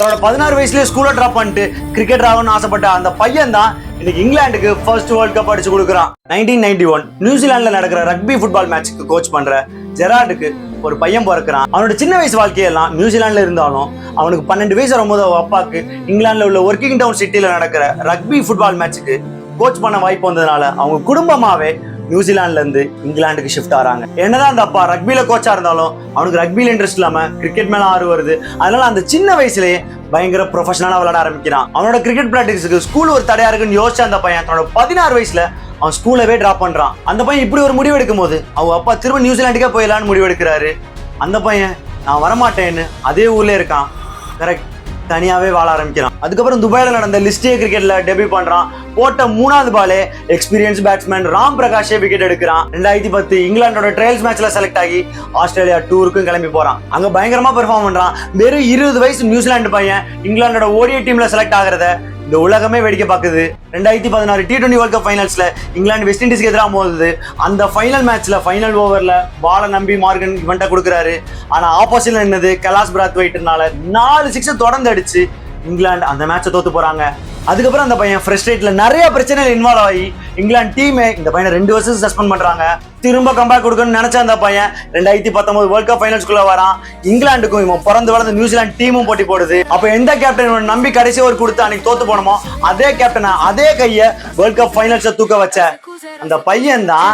தன்னோட 16 வயசுலயே ஸ்கூலை டிராப் பண்ணிட்டு கிரிக்கெட்டர் ஆகணும்னு ஆசைப்பட்ட அந்த பையன் தான் இன்னைக்கு இங்கிலாந்துக்கு ஃபர்ஸ்ட் வேர்ல்ட் கப் அடிச்சு கொடுக்குறான். 1991 நியூசிலாந்துல நடக்கிற ரக்பி ஃபுட்பால் மேட்சுக்கு கோச் பண்ற ஜெரார்டுக்கு ஒரு பையன் பிறக்கிறான். அவனோட சின்ன வயசு வாழ்க்கையெல்லாம் நியூசிலாந்துல இருந்தாலும் அவனுக்கு 12 வயசு வரும்போது அப்பாக்கு இங்கிலாந்துல உள்ள ஒர்க்கிங் டவுன் சிட்டில நடக்கிற ரக்பி ஃபுட்பால் மேட்சுக்கு கோச் பண்ண வாய்ப்பு வந்ததுனால அவங்க குடும்பமாவே நியூசிலாந்துல இருந்து இங்கிலாந்துக்கு ஷிஃப்ட் ஆறாங்க. என்னதான் அந்த அப்பா ரக்பில கோச்சா இருந்தாலும் அவனுக்கு ரக்பில இன்ட்ரெஸ்ட் இல்லாம கிரிக்கெட் மேல ஆர்வம் வருது. அதனால அந்த சின்ன வயசுலயே பயங்கர ப்ரொஃபஷனலா விளையாட ஆரம்பிக்கிறான். அவனோட கிரிக்கெட் பிராக்டிஸ்க்கு ஸ்கூல் ஒரு தடையா இருக்குன்னு யோசிச்ச அந்த பையன் தன்னோட 16 வயசுல அவன் ஸ்கூலவே டிராப் பண்றான். அந்த பையன் இப்படி ஒரு முடிவு எடுக்கும் போது அவங்க அப்பா திரும்ப நியூசிலாண்டுக்கே போயிடலான்னு முடிவு எடுக்கிறாரு. அந்த பையன் நான் வரமாட்டேன்னு அதே ஊர்ல இருக்கான். கரெக்ட், தனியாவே வாழ ஆரம்பிக்கிறான். அதுக்கப்புறம் துபாயில நடந்த லிஸ்ட் ஏ கிரிக்கெட்ல டெபியூ பண்றான். போட்ட 3வது பாலே எக்ஸ்பீரியன்ஸ் பேட்ஸ்மேன் ராம் பிரகாஷே விக்கெட் எடுக்கிறான். 2010 இங்கிலாந்தோட ட்ரையல்ஸ் மேட்ச்ல செலக்ட் ஆகி ஆஸ்திரேலியா டூருக்கும் கிளம்பி போறான். அங்க பயங்கரமா பெர்ஃபார்ம் பண்றான். வெறும் 20 வயசு நியூசிலாந்து பையன் இங்கிலாந்தோட ஓடிஐ டீம்ல செலக்ட் ஆகிறத இந்த உலகமே வேடிக்கை பார்க்குது. 2016 T20 வேர்ல்ட் கப் ஃபைனல்ஸ்ல இங்கிலாந்து வெஸ்ட் இண்டீஸ்க்கு எதிராக மோதுது. அந்த ஃபைனல் மேட்ச்ல ஃபைனல் ஓவர்ல பாலை நம்பி மார்கன் இவன்ட்ட கொடுக்குறாரு. ஆனா ஆப்போசிட்ல நின்னது கலாஸ் பிராத்வைட்னால 4 சிக்ஸ் தொடர்ந்து அடிச்சு இங்கிலாந்து அந்த மேட்சை தோத்து போறாங்க. அதுக்கப்புறம் அந்த பையன் ஃப்ரஸ்ட்ரேட்ல நிறைய பிரச்சனைகள் இன்வால்வ் ஆகி இங்கிலாந்து டீமே இந்த பையனை 2 வருஷம் சஸ்பெண்ட் பண்றாங்க. திரும்ப கம்பேக் கொடுக்கணும்னு நினைச்ச அந்த பையன் 2019 வேர்ல்ட் கப் ஃபைனல்ஸ்குள்ள வரான். இங்கிலாந்துக்கும் இவன் பிறந்து வளர்ந்த நியூசிலாந்து டீமும் போட்டி போடுது. அப்ப எந்த கேப்டன் நம்பி கடைசி ஒரு கொடுத்து அன்னைக்கு தோத்து போனோமோ அதே கேப்டனை அதே கைய வேர்ல்ட் கப் ஃபைனல்ஸை தூக்க வச்ச அந்த பையன் தான்